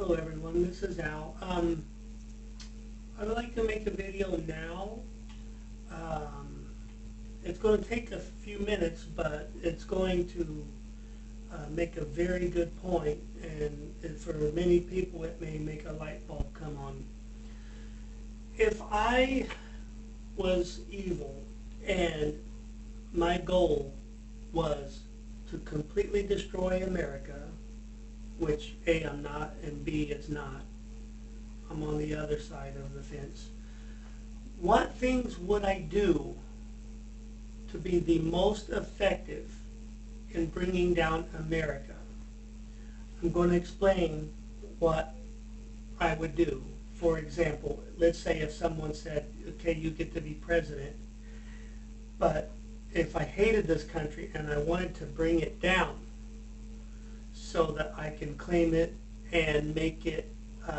Hello everyone, this is Al. I would like to make a video now. Um, it's going to take a few minutes, but it's going to make a very good point, and for many people it may make a light bulb come on. If I was evil and my goal was to completely destroy America, which A, I'm not, and B, it's not. I'm on the other side of the fence. What things would I do to be the most effective in bringing down America? I'm going to explain what I would do. For example, let's say if someone said, okay, you get to be president, but if I hated this country and I wanted to bring it down, so that I can claim it and make it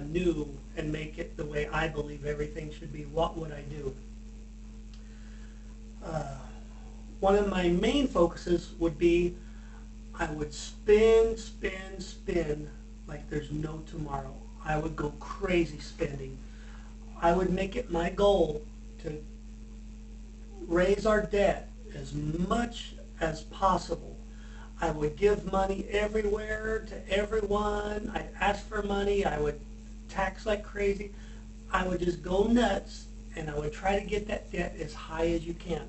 new and make it the way I believe everything should be, what would I do? One of my main focuses would be I would spin like there's no tomorrow. I would go crazy spending. I would make it my goal to raise our debt as much as possible. I would give money everywhere to everyone. I'd ask for money. I would tax like crazy. I would just go nuts, and I would try to get that debt as high as you can.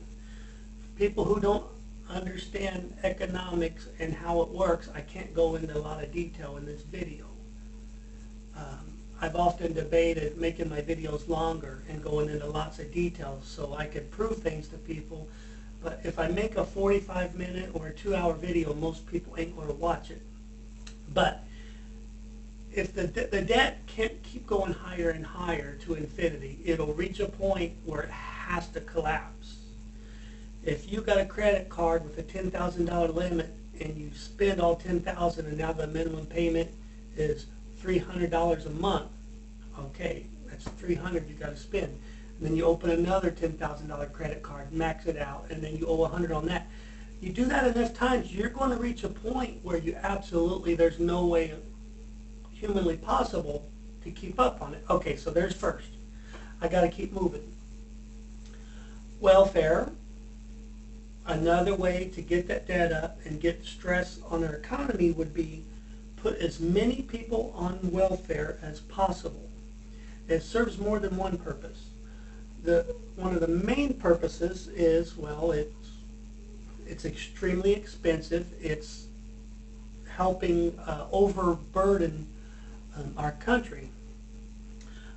People who don't understand economics and how it works, I can't go into a lot of detail in this video. I've often debated making my videos longer and going into lots of details so I could prove things to people. But if I make a 45-minute or a 2-hour video, most people ain't going to watch it. But if the debt can't keep going higher and higher to infinity, it'll reach a point where it has to collapse. If you got a credit card with a $10,000 limit and you spend all $10,000 and now the minimum payment is $300 a month, okay, that's $300 you got to spend. And then you open another $10,000 credit card, max it out, and then you owe $100 on that. You do that enough times, you're going to reach a point where you absolutely, there's no way humanly possible to keep up on it. Okay, so there's first. I got to keep moving. Welfare. Another way to get that debt up and get stress on our economy would be put as many people on welfare as possible. It serves more than one purpose. One of the main purposes is, well, it's extremely expensive. It's helping overburden our country.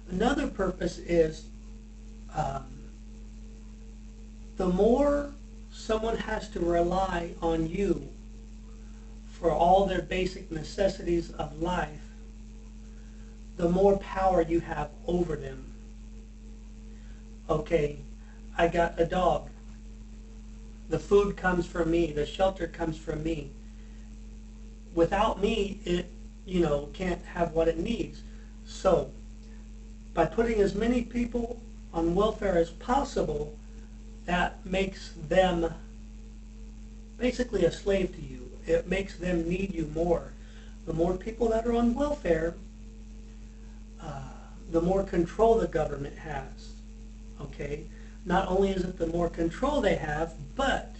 Another purpose is the more someone has to rely on you for all their basic necessities of life, the more power you have over them. Okay, I got a dog. The food comes from me. The shelter comes from me. Without me, it, can't have what it needs. So, by putting as many people on welfare as possible, that makes them basically a slave to you. It makes them need you more. The more people that are on welfare, the more control the government has. Okay? Not only is it the more control they have, but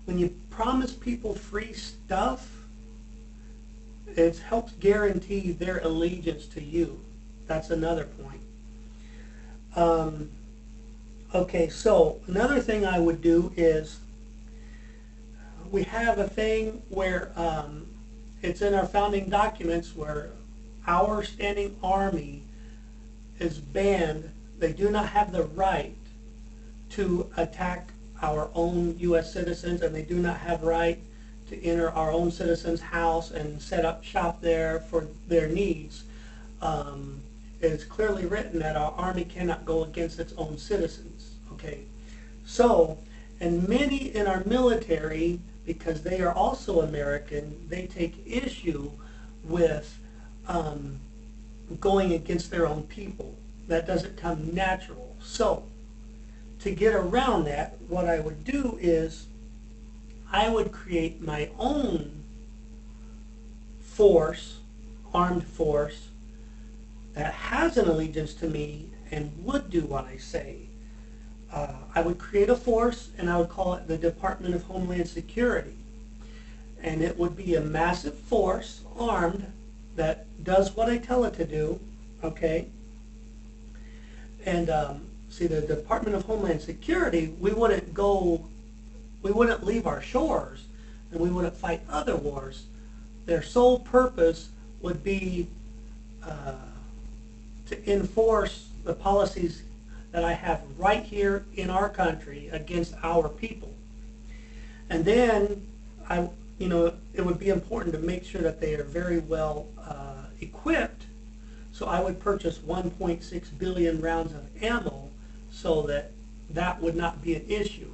when you promise people free stuff, it helps guarantee their allegiance to you. That's another point. Okay, so another thing I would do is we have a thing where it's in our founding documents where our standing army is banned. They do not have the right to attack our own U.S. citizens, and they do not have right to enter our own citizens' house and set up shop there for their needs. It's clearly written that our army cannot go against its own citizens. Okay, so, and many in our military, because they are also American, they take issue with going against their own people. That doesn't come natural. So, to get around that, what I would do is I would create my own force armed force that has an allegiance to me and would do what I say. I would create a force, and I would call it the Department of Homeland Security. And it would be a massive force, armed, that does what I tell it to do, okay? And see, the Department of Homeland Security, we wouldn't leave our shores, and we wouldn't fight other wars. Their sole purpose would be to enforce the policies that I have right here in our country against our people. And then it would be important to make sure that they are very well equipped. So I would purchase 1.6 billion rounds of ammo so that would not be an issue.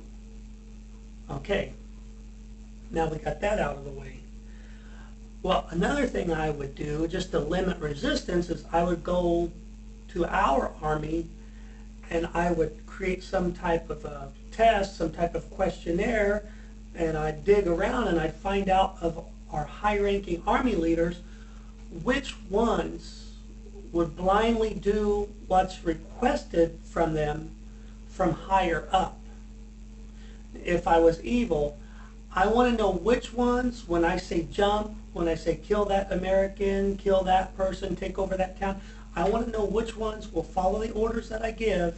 Okay, now we got that out of the way. Well, another thing I would do, just to limit resistance, is I would go to our Army and I would create some type of a test, some type of questionnaire, and I'd dig around and I'd find out of our high-ranking Army leaders which ones would blindly do what's requested from them from higher up. If I was evil, I want to know which ones, when I say jump, when I say kill that American, kill that person, take over that town, I want to know which ones will follow the orders that I give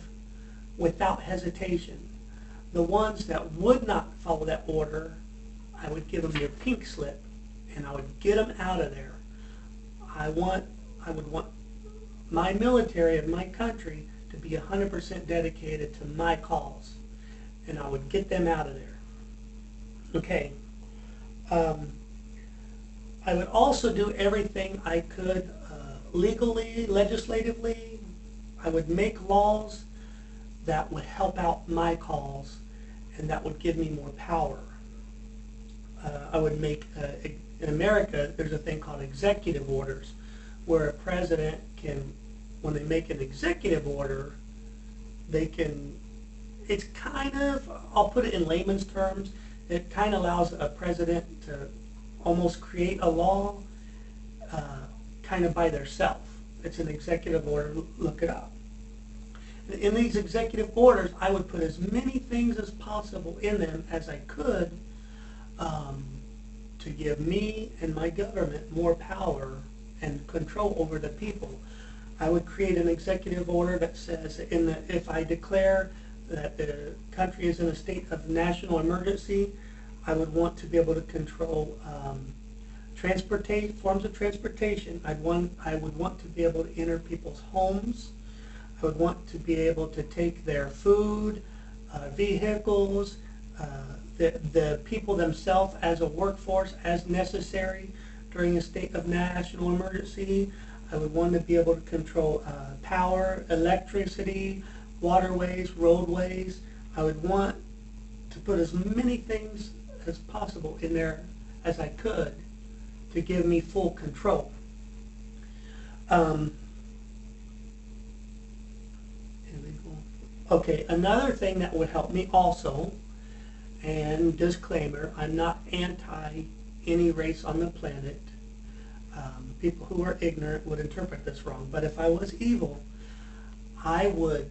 without hesitation. The ones that would not follow that order, I would give them their pink slip and I would get them out of there. I would want my military of my country to be 100% dedicated to my cause, and I would get them out of there. Okay. I would also do everything I could legally, legislatively. I would make laws that would help out my cause and that would give me more power. I would make, in America, there's a thing called executive orders, where a president can, when they make an executive order, they can, it's kind of, I'll put it in layman's terms, it kind of allows a president to almost create a law kind of by theirself. It's an executive order, look it up. In these executive orders, I would put as many things as possible in them as I could to give me and my government more power and control over the people. I would create an executive order that says, if I declare that the country is in a state of national emergency, I would want to be able to control forms of transportation. I would want to be able to enter people's homes. I would want to be able to take their food, vehicles, the people themselves as a workforce as necessary during a state of national emergency. I would want to be able to control power, electricity, waterways, roadways. I would want to put as many things as possible in there as I could to give me full control. Okay, another thing that would help me also, and disclaimer, I'm not anti any race on the planet. People who are ignorant would interpret this wrong, but if I was evil, I would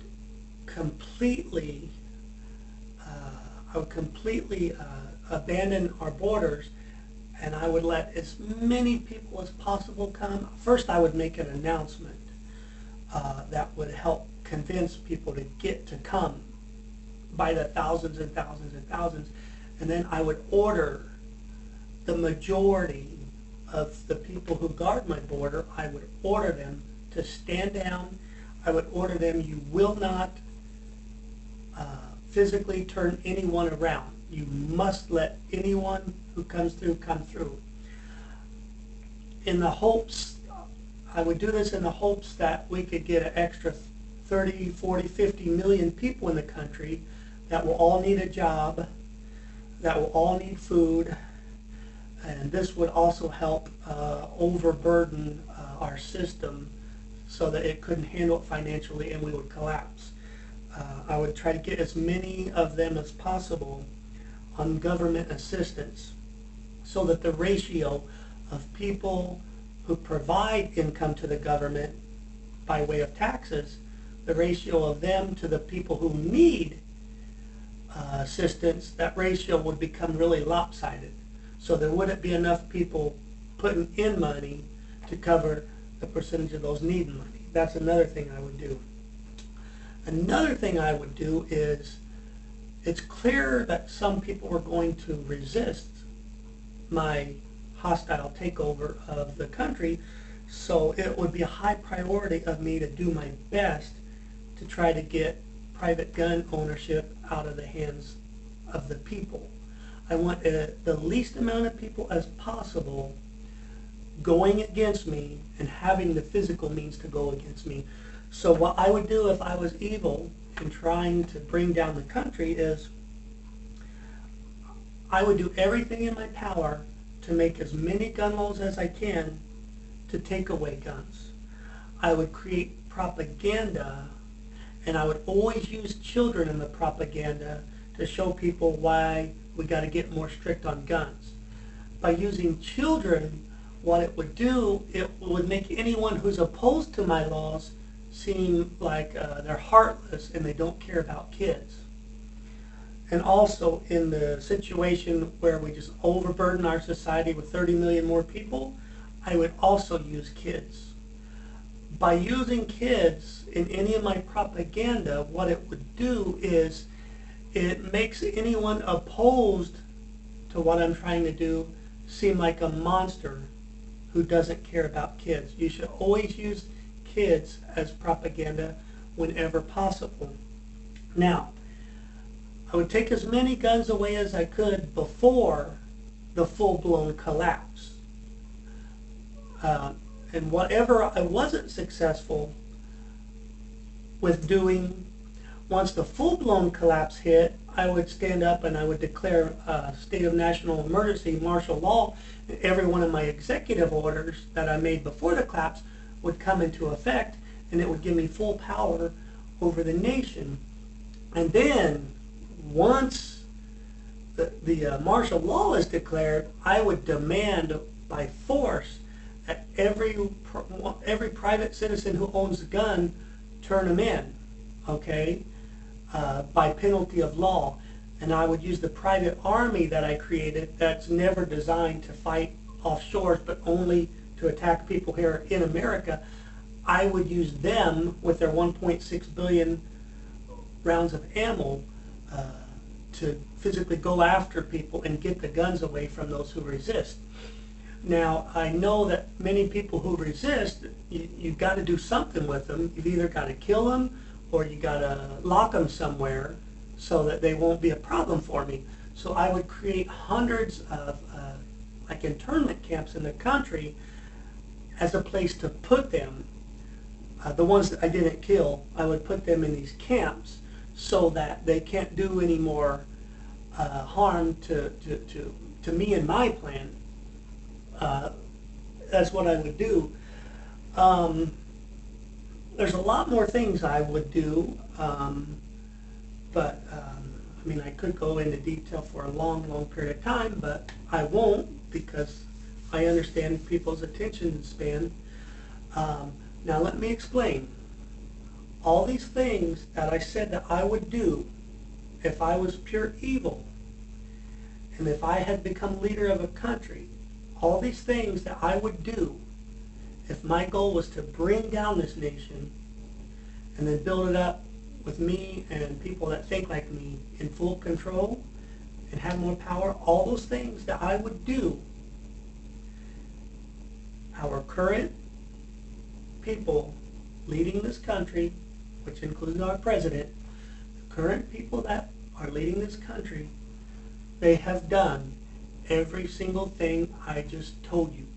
completely abandon our borders, and I would let as many people as possible come. First, I would make an announcement that would help convince people to come by the thousands and thousands and thousands, and then I would order the majority of the people who guard my border, I would order them to stand down. I would order them, you will not physically turn anyone around. You must let anyone who comes through come through. In the hopes, I would do this in the hopes that we could get an extra 30, 40, 50 million people in the country that will all need a job, that will all need food, and this would also help overburden our system so that it couldn't handle it financially and we would collapse. I would try to get as many of them as possible on government assistance so that the ratio of people who provide income to the government by way of taxes, the ratio of them to the people who need assistance, that ratio would become really lopsided. So there wouldn't be enough people putting in money to cover the percentage of those needing money. That's another thing I would do. Another thing I would do is, it's clear that some people are going to resist my hostile takeover of the country, so it would be a high priority of me to do my best to try to get private gun ownership out of the hands of the people. I want the least amount of people as possible going against me and having the physical means to go against me. So what I would do if I was evil and trying to bring down the country is, I would do everything in my power to make as many gun laws as I can to take away guns. I would create propaganda, and I would always use children in the propaganda to show people why we got to get more strict on guns. By using children, what it would do, it would make anyone who's opposed to my laws seem like they're heartless and they don't care about kids. And also, in the situation where we just overburden our society with 30 million more people, I would also use kids. By using kids in any of my propaganda, what it would do is it makes anyone opposed to what I'm trying to do seem like a monster who doesn't care about kids. You should always use kids as propaganda whenever possible. Now, I would take as many guns away as I could before the full-blown collapse. And whatever I wasn't successful with doing, once the full-blown collapse hit, I would stand up and I would declare a state of national emergency, martial law, and every one of my executive orders that I made before the collapse would come into effect, and it would give me full power over the nation. And then, once the martial law is declared, I would demand by force that every private citizen who owns a gun turn them in, okay, by penalty of law. And I would use the private army that I created that's never designed to fight offshore, but only to attack people here in America. I would use them with their 1.6 billion rounds of ammo to physically go after people and get the guns away from those who resist. Now, I know that many people who resist, you've got to do something with them. You've either got to kill them or you got to lock them somewhere so that they won't be a problem for me. So I would create hundreds of like internment camps in the country as a place to put them. The ones that I didn't kill, I would put them in these camps so that they can't do any more harm to me and my plan. That's what I would do. There's a lot more things I would do, but I mean, I could go into detail for a long, long period of time, but I won't because I understand people's attention span. Now let me explain. All these things that I said that I would do if I was pure evil, and if I had become leader of a country, all these things that I would do if my goal was to bring down this nation and then build it up with me and people that think like me in full control and have more power, all those things that I would do, our current people leading this country, which includes our president, the current people that are leading this country, they have done every single thing I just told you.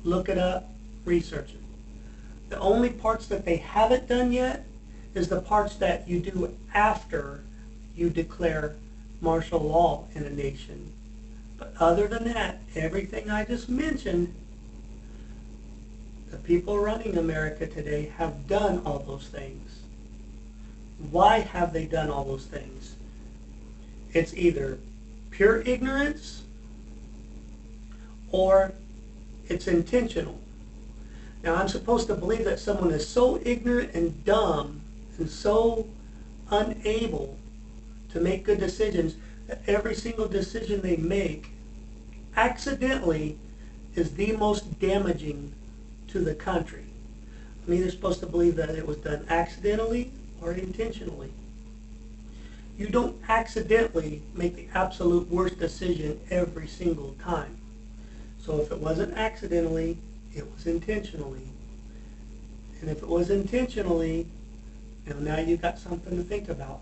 Look it up, research it. The only parts that they haven't done yet is the parts that you do after you declare martial law in a nation. But other than that, everything I just mentioned, the people running America today have done all those things. Why have they done all those things? It's either pure ignorance or it's intentional. Now, I'm supposed to believe that someone is so ignorant and dumb and so unable to make good decisions that every single decision they make accidentally is the most damaging to the country. I'm either supposed to believe that it was done accidentally or intentionally. You don't accidentally make the absolute worst decision every single time. So if it wasn't accidentally, it was intentionally. And if it was intentionally, now you've got something to think about.